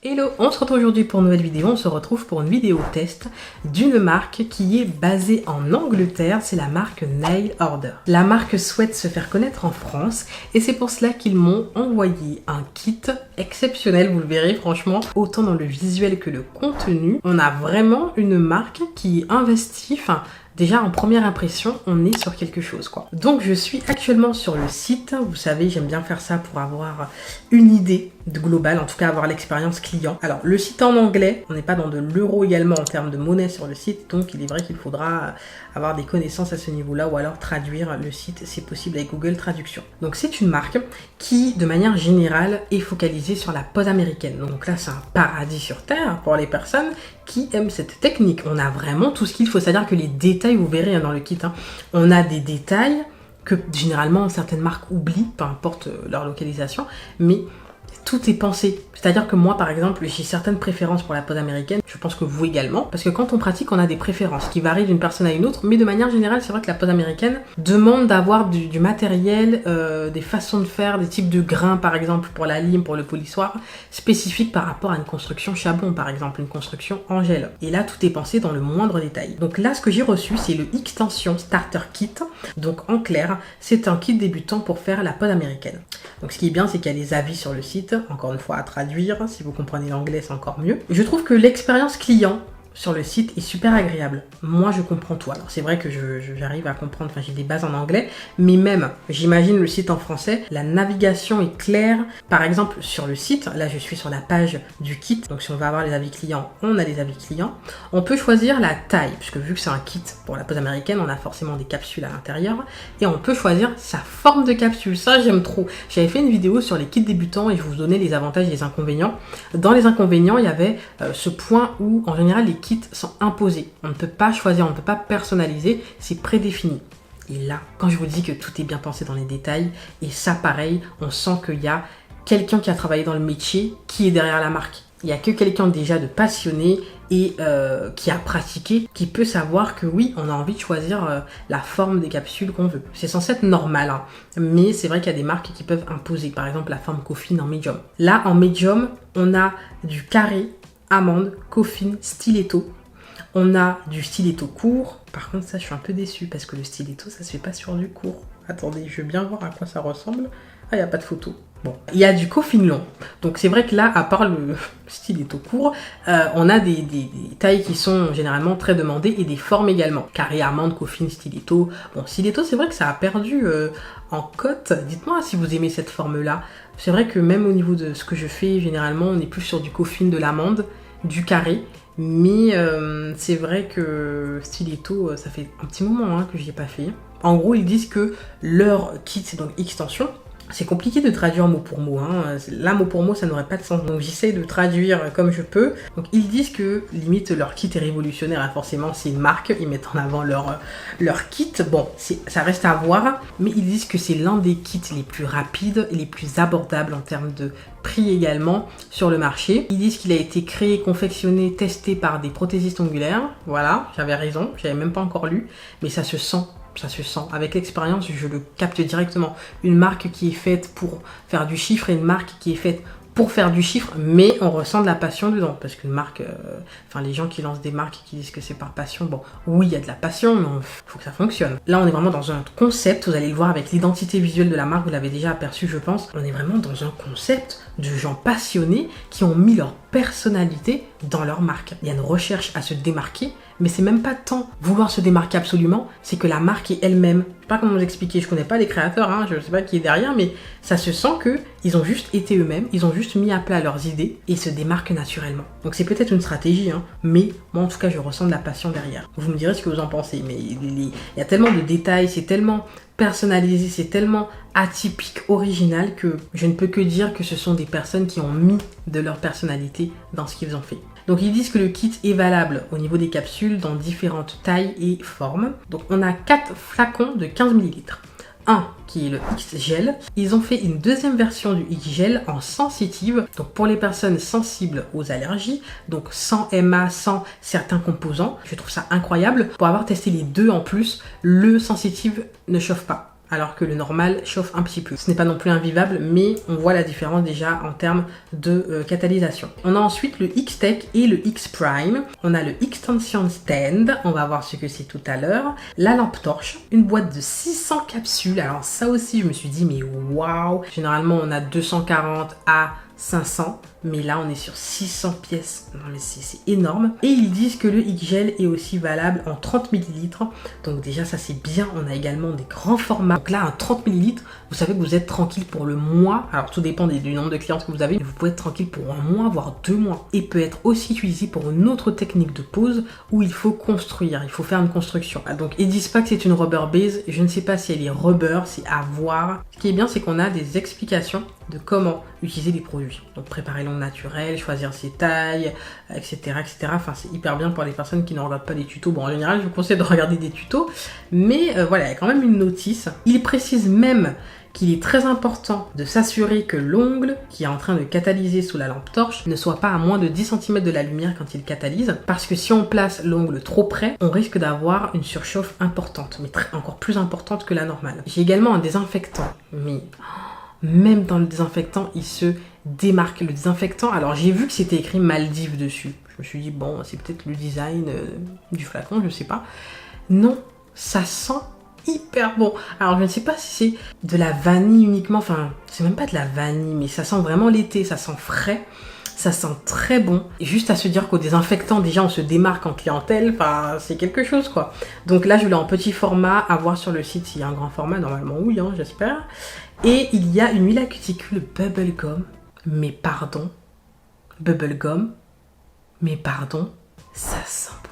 Hello, on se retrouve aujourd'hui pour une nouvelle vidéo. On se retrouve pour une vidéo test d'une marque qui est basée en Angleterre. C'est la marque Nail Order. La marque souhaite se faire connaître en France et c'est pour cela qu'ils m'ont envoyé un kit exceptionnel. Vous le verrez franchement, autant dans le visuel que le contenu. On a vraiment une marque qui investit, déjà, en première impression, on est sur quelque chose, quoi. Donc, je suis actuellement sur le site. Vous savez, j'aime bien faire ça pour avoir une idée de global, en tout cas avoir l'expérience client. Alors, le site est en anglais. On n'est pas dans de l'euro également en termes de monnaie sur le site. Donc, il est vrai qu'il faudra avoir des connaissances à ce niveau-là ou alors traduire le site, c'est possible avec Google Traduction. Donc, c'est une marque qui, de manière générale, est focalisée sur la pose américaine. Donc là, c'est un paradis sur Terre pour les personnes qui aiment cette technique. On a vraiment tout ce qu'il faut. C'est-à-dire que les détails, vous verrez dans le kit, on a des détails que généralement certaines marques oublient, peu importe leur localisation, mais tout est pensé. C'est-à-dire que moi, par exemple, j'ai certaines préférences pour la pose américaine. Je pense que vous également. Parce que quand on pratique, on a des préférences qui varient d'une personne à une autre. Mais de manière générale, c'est vrai que la pose américaine demande d'avoir du matériel, des façons de faire, des types de grains, par exemple, pour la lime, pour le polissoir, spécifiques par rapport à une construction Chabon, par exemple, une construction en gel. Et là, tout est pensé dans le moindre détail. Donc là, ce que j'ai reçu, c'est le Extension Starter Kit. Donc en clair, c'est un kit débutant pour faire la pose américaine. Donc ce qui est bien, c'est qu'il y a les avis sur le site. Encore une fois, à traduire. Si vous comprenez l'anglais, c'est encore mieux. Je trouve que l'expérience client sur le site est super agréable. Moi, je comprends tout. Alors, c'est vrai que j'arrive à comprendre, j'ai des bases en anglais, mais même, j'imagine le site en français, la navigation est claire. Par exemple, sur le site, là, je suis sur la page du kit. Donc, si on va avoir les avis clients, on a les avis clients. On peut choisir la taille, puisque vu que c'est un kit pour la pose américaine, on a forcément des capsules à l'intérieur. Et on peut choisir sa forme de capsule. Ça, j'aime trop. J'avais fait une vidéo sur les kits débutants et je vous donnais les avantages et les inconvénients. Dans les inconvénients, il y avait ce point où, en général, les kits sont imposés. On ne peut pas choisir, on ne peut pas personnaliser, c'est prédéfini. Et là, quand je vous dis que tout est bien pensé dans les détails, et ça pareil, on sent qu'il y a quelqu'un qui a travaillé dans le métier qui est derrière la marque. Il n'y a que quelqu'un déjà de passionné et qui a pratiqué, qui peut savoir que oui, on a envie de choisir la forme des capsules qu'on veut. C'est censé être normal, mais c'est vrai qu'il y a des marques qui peuvent imposer, par exemple la forme coffin en médium. Là, en médium, on a du carré, amande, coffin, stiletto. On a du stiletto court. Par contre, ça, je suis un peu déçue parce que le stiletto, ça se fait pas sur du court. Attendez, je veux bien voir à quoi ça ressemble. Ah, il n'y a pas de photo. Bon, il y a du coffin long. Donc, c'est vrai que là, à part le stiletto court, on a des tailles qui sont généralement très demandées et des formes également. Carré, amande, coffin, stiletto. Bon, stiletto, c'est vrai que ça a perdu en cote. Dites-moi si vous aimez cette forme-là. C'est vrai que même au niveau de ce que je fais, généralement, on est plus sur du coffin, de l'amande, du carré. Mais c'est vrai que stiletto, ça fait un petit moment que je n'y ai pas fait. En gros, ils disent que leur kit, c'est donc extension. C'est compliqué de traduire mot pour mot. Là, mot pour mot, ça n'aurait pas de sens. Donc, j'essaie de traduire comme je peux. Donc, ils disent que, limite, leur kit est révolutionnaire. Forcément, c'est une marque. Ils mettent en avant leur kit. Bon, ça reste à voir. Mais ils disent que c'est l'un des kits les plus rapides et les plus abordables en termes de prix également sur le marché. Ils disent qu'il a été créé, confectionné, testé par des prothésistes ongulaires. Voilà, j'avais raison. J'avais même pas encore lu. Mais ça se sent. Ça se sent. Avec l'expérience, je le capte directement. Une marque qui est faite pour faire du chiffre et une marque qui est faite pour faire du chiffre, mais on ressent de la passion dedans. Parce qu'une marque, les gens qui lancent des marques et qui disent que c'est par passion, bon, oui, il y a de la passion, mais il faut que ça fonctionne. Là, on est vraiment dans un concept, vous allez le voir avec l'identité visuelle de la marque, vous l'avez déjà aperçu, je pense. On est vraiment dans un concept de gens passionnés qui ont mis leur personnalité dans leur marque. Il y a une recherche à se démarquer, mais c'est même pas tant vouloir se démarquer absolument, c'est que la marque est elle-même. Je sais pas comment vous expliquer, je connais pas les créateurs, je sais pas qui est derrière, mais ça se sent que ils ont juste été eux-mêmes, ils ont juste mis à plat leurs idées et se démarquent naturellement. Donc c'est peut-être une stratégie, mais moi en tout cas je ressens de la passion derrière. Vous me direz ce que vous en pensez, mais il y a tellement de détails, c'est tellement personnalisé, c'est tellement atypique, original que je ne peux que dire que ce sont des personnes qui ont mis de leur personnalité dans ce qu'ils ont fait. Donc ils disent que le kit est valable au niveau des capsules dans différentes tailles et formes. Donc on a 4 flacons de 15 ml. Un qui est le X-Gel. Ils ont fait une deuxième version du X-Gel en sensitive, donc pour les personnes sensibles aux allergies, donc sans MA, sans certains composants. Je trouve ça incroyable. Pour avoir testé les deux en plus, le sensitive ne chauffe pas. alors que le normal chauffe un petit peu. Ce n'est pas non plus invivable, mais on voit la différence déjà en termes de catalysation. On a ensuite le X-Tech et le X-Prime. On a le Extension Stand, on va voir ce que c'est tout à l'heure. La lampe torche, une boîte de 600 capsules. Alors ça aussi, je me suis dit, mais waouh! Généralement, on a 240 à 500, mais là on est sur 600 pièces. Non mais c'est énorme. Et ils disent que le X-Gel est aussi valable en 30 ml. Donc déjà ça c'est bien. On a également des grands formats. Donc là un 30 ml, vous savez que vous êtes tranquille pour le mois. Alors tout dépend du nombre de clientes que vous avez, mais vous pouvez être tranquille pour un mois, voire 2 mois. Et peut être aussi utilisé pour une autre technique de pose où il faut construire, il faut faire une construction. Donc ils disent pas que c'est une rubber base. Je ne sais pas si elle est rubber, c'est à voir. Ce qui est bien, c'est qu'on a des explications de comment utiliser les produits. Donc préparer l'ongle naturelle, choisir ses tailles, etc. etc. Enfin, c'est hyper bien pour les personnes qui ne regardent pas les tutos. Bon, en général, je vous conseille de regarder des tutos. Mais voilà, il y a quand même une notice. Il précise même qu'il est très important de s'assurer que l'ongle qui est en train de catalyser sous la lampe torche ne soit pas à moins de 10 cm de la lumière quand il catalyse, parce que si on place l'ongle trop près, on risque d'avoir une surchauffe importante, mais encore plus importante que la normale. J'ai également un désinfectant, mais même dans le désinfectant, il se démarque. Le désinfectant, alors j'ai vu que c'était écrit Maldives dessus. Je me suis dit, bon, c'est peut-être le design du flacon, je sais pas. Non, ça sent hyper bon. Alors je ne sais pas si c'est de la vanille uniquement, enfin c'est même pas de la vanille, mais ça sent vraiment l'été, ça sent frais, ça sent très bon. Et juste à se dire qu'au désinfectant déjà on se démarque en clientèle, enfin c'est quelque chose quoi. Donc là je l'ai en petit format, à voir sur le site s'il y a un grand format, normalement oui hein, j'espère. Et il y a une huile à cuticule Bubblegum, mais pardon, Bubblegum, mais pardon, ça sent bon.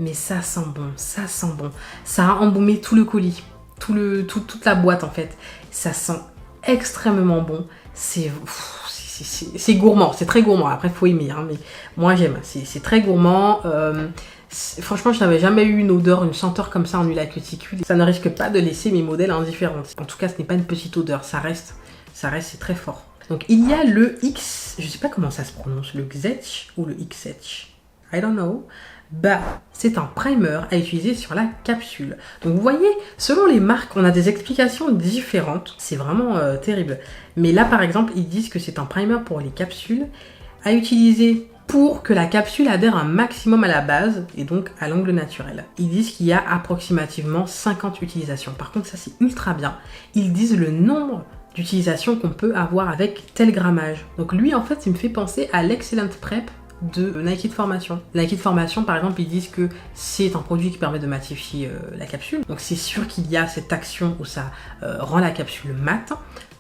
Mais ça sent bon, ça sent bon. Ça a embaumé tout le colis, toute la boîte en fait. Ça sent extrêmement bon. C'est gourmand, c'est très gourmand. Après, il faut aimer, hein, mais moi j'aime. C'est très gourmand. Franchement, je n'avais jamais eu une odeur, une senteur comme ça en huile à cuticule. Ça ne risque pas de laisser mes modèles indifférents. En tout cas, ce n'est pas une petite odeur. Ça reste, c'est très fort. Donc, il y a le X, je sais pas comment ça se prononce, le Xetch ou le Xetch. I don't know. Bah, c'est un primer à utiliser sur la capsule. Donc vous voyez, selon les marques, on a des explications différentes. C'est vraiment terrible. Mais là, par exemple, ils disent que c'est un primer pour les capsules à utiliser pour que la capsule adhère un maximum à la base et donc à l'ongle naturel. Ils disent qu'il y a approximativement 50 utilisations. Par contre, ça c'est ultra bien. Ils disent le nombre d'utilisations qu'on peut avoir avec tel grammage. Donc lui, en fait, il me fait penser à l'Excellent Prep de Nike de Formation. Nike de Formation, par exemple, ils disent que c'est un produit qui permet de matifier la capsule. Donc c'est sûr qu'il y a cette action où ça rend la capsule mate.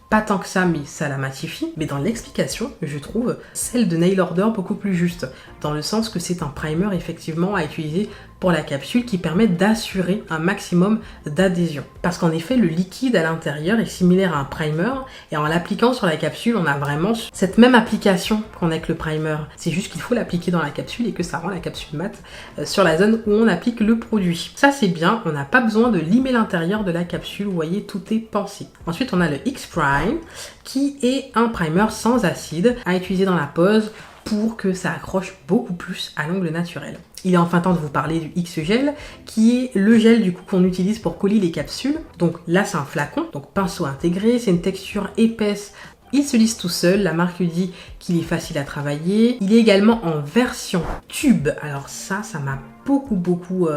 Pas tant que ça, mais ça la matifie. Mais dans l'explication, je trouve celle de Nail Order beaucoup plus juste. Dans le sens que c'est un primer effectivement à utiliser pour la capsule qui permet d'assurer un maximum d'adhésion. Parce qu'en effet, le liquide à l'intérieur est similaire à un primer et en l'appliquant sur la capsule, on a vraiment cette même application qu'on a avec le primer. C'est juste qu'il faut l'appliquer dans la capsule et que ça rend la capsule mate sur la zone où on applique le produit. Ça, c'est bien. On n'a pas besoin de limer l'intérieur de la capsule. Vous voyez, tout est pensé. Ensuite, on a le X-Prime qui est un primer sans acide à utiliser dans la pose pour que ça accroche beaucoup plus à l'ongle naturel. Il est enfin temps de vous parler du X-Gel, qui est le gel du coup qu'on utilise pour coller les capsules. Donc là c'est un flacon, donc pinceau intégré, c'est une texture épaisse. Il se lisse tout seul, la marque dit qu'il est facile à travailler. Il est également en version tube. Alors ça m'a beaucoup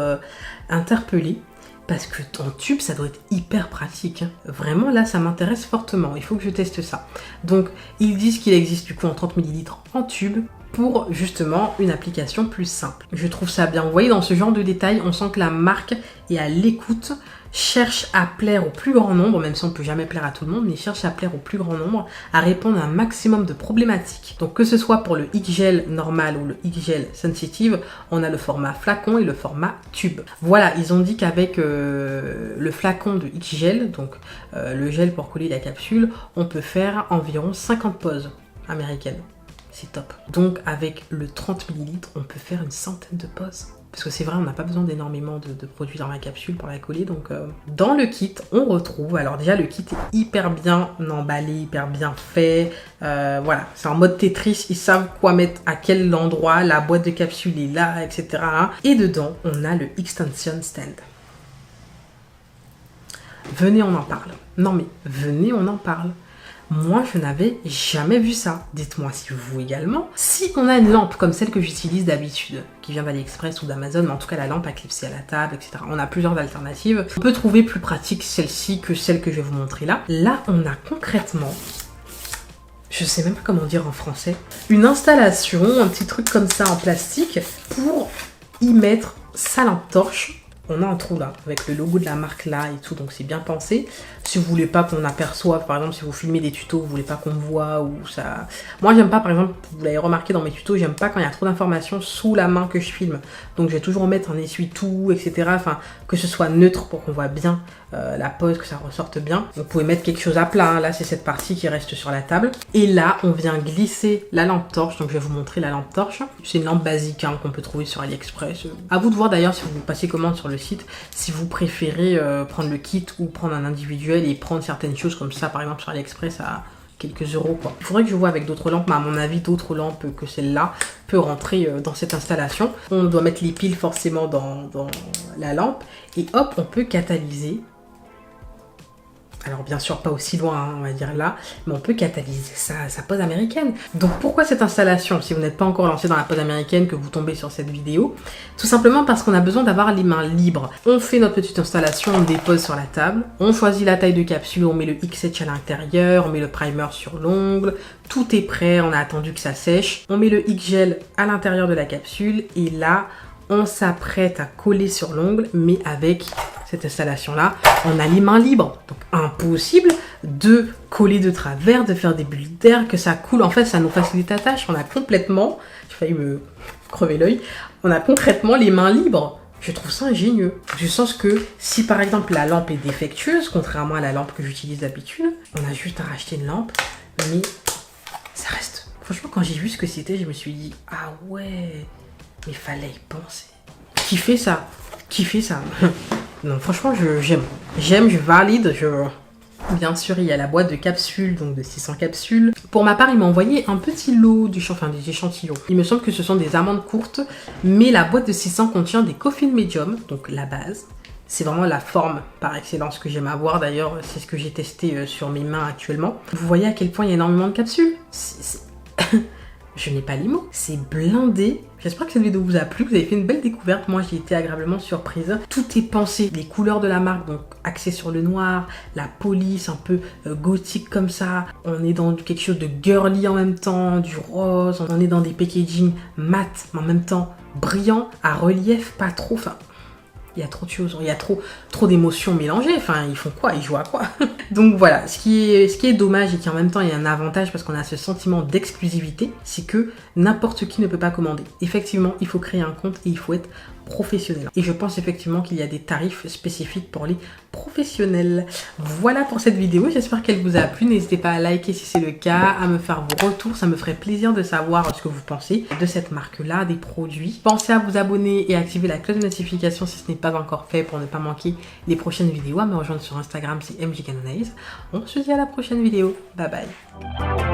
interpellée. Parce que en tube, ça doit être hyper pratique. Hein. Vraiment, là, ça m'intéresse fortement. Il faut que je teste ça. Donc, ils disent qu'il existe du coup en 30 ml en tube pour justement une application plus simple. Je trouve ça bien. Vous voyez, dans ce genre de détails, on sent que la marque est à l'écoute, cherche à plaire au plus grand nombre, même si on ne peut jamais plaire à tout le monde, mais cherche à plaire au plus grand nombre, à répondre à un maximum de problématiques. Donc que ce soit pour le X-Gel normal ou le X-Gel sensitive, on a le format flacon et le format tube. Voilà, ils ont dit qu'avec le flacon de X-Gel, donc le gel pour coller la capsule, on peut faire environ 50 poses américaines. C'est top. Donc avec le 30 ml, on peut faire une centaine de poses. Parce que c'est vrai, on n'a pas besoin d'énormément de produits dans la capsule pour la coller. Donc dans le kit, on retrouve... Alors déjà, le kit est hyper bien emballé, hyper bien fait. Voilà, c'est en mode Tetris. Ils savent quoi mettre à quel endroit. La boîte de capsule est là, etc. Et dedans, on a le Extension Stand. venez on en parle. Non mais, venez on en parle. Moi, je n'avais jamais vu ça. Dites-moi si vous également. Si on a une lampe comme celle que j'utilise d'habitude, qui vient d'AliExpress ou d'Amazon, mais en tout cas la lampe à clipser à la table, etc. On a plusieurs alternatives. On peut trouver plus pratique celle-ci que celle que je vais vous montrer là. Là, on a concrètement, je sais même pas comment dire en français, une installation, un petit truc comme ça en plastique pour y mettre sa lampe torche. On a un trou là, avec le logo de la marque là et tout, donc c'est bien pensé. Si vous voulez pas qu'on aperçoive, par exemple, si vous filmez des tutos, vous voulez pas qu'on voit ou ça... Moi, j'aime pas, par exemple, vous l'avez remarqué dans mes tutos, j'aime pas quand il y a trop d'informations sous la main que je filme. Donc, je vais toujours mettre un essuie-tout, etc. Enfin, que ce soit neutre pour qu'on voit bien la pose, que ça ressorte bien. Vous pouvez mettre quelque chose à plat, hein. Là, c'est cette partie qui reste sur la table. Et là, on vient glisser la lampe torche. Donc, je vais vous montrer la lampe torche. C'est une lampe basique hein, qu'on peut trouver sur AliExpress. À vous de voir d'ailleurs si vous passez commande sur le site, si vous préférez prendre le kit ou prendre un individuel et prendre certaines choses comme ça, par exemple sur AliExpress à quelques euros quoi. Il faudrait que je vois avec d'autres lampes, mais à mon avis d'autres lampes que celle-là peut rentrer dans cette installation. On doit mettre les piles forcément dans la lampe et hop, on peut catalyser. Alors bien sûr pas aussi loin, hein, on va dire là, mais on peut catalyser sa pose américaine. Donc pourquoi cette installation si vous n'êtes pas encore lancé dans la pose américaine, que vous tombez sur cette vidéo? Tout simplement parce qu'on a besoin d'avoir les mains libres. On fait notre petite installation, on dépose sur la table, on choisit la taille de capsule, on met le X-Etch à l'intérieur, on met le primer sur l'ongle, tout est prêt, on a attendu que ça sèche, on met le X-Gel à l'intérieur de la capsule et là on s'apprête à coller sur l'ongle, mais avec cette installation-là, on a les mains libres. Donc impossible de coller de travers, de faire des bulles d'air, que ça coule. En fait, ça nous facilite la tâche. On a complètement, j'ai failli me crever l'œil, on a concrètement les mains libres. Je trouve ça ingénieux. Du sens que si par exemple la lampe est défectueuse, contrairement à la lampe que j'utilise d'habitude, on a juste à racheter une lampe, mais ça reste... Franchement, quand j'ai vu ce que c'était, je me suis dit, ah ouais... Il fallait y penser. Qui fait ça? Qui fait ça? Non, franchement, j'aime. J'aime, je valide. Bien sûr, il y a la boîte de capsules, donc de 600 capsules. Pour ma part, il m'a envoyé un petit lot des échantillons. Il me semble que ce sont des amandes courtes, mais la boîte de 600 contient des coffins medium, donc la base. C'est vraiment la forme par excellence que j'aime avoir. D'ailleurs, c'est ce que j'ai testé sur mes mains actuellement. Vous voyez à quel point il y a énormément de capsules? Je n'ai pas les mots. C'est blindé. J'espère que cette vidéo vous a plu, que vous avez fait une belle découverte. Moi, j'ai été agréablement surprise. Tout est pensé. Les couleurs de la marque, donc axées sur le noir, la police un peu gothique comme ça. On est dans quelque chose de girly en même temps, du rose. On est dans des packaging mat, mais en même temps brillant, à relief, pas trop. Enfin, il y a trop de choses, il y a trop d'émotions mélangées. Enfin, ils font quoi? Ils jouent à quoi? Donc voilà, ce qui est dommage et qui en même temps il y a un avantage parce qu'on a ce sentiment d'exclusivité, c'est que n'importe qui ne peut pas commander. Effectivement, il faut créer un compte et il faut être professionnel. Et je pense effectivement qu'il y a des tarifs spécifiques pour les professionnels. Voilà pour cette vidéo, j'espère qu'elle vous a plu. N'hésitez pas à liker si c'est le cas, à me faire vos retours, ça me ferait plaisir de savoir ce que vous pensez de cette marque-là, des produits. Pensez à vous abonner et activer la cloche de notification si ce n'est pas encore fait pour ne pas manquer les prochaines vidéos. À me rejoindre sur Instagram, c'est MJCanonnaise. On se dit à la prochaine vidéo. Bye bye.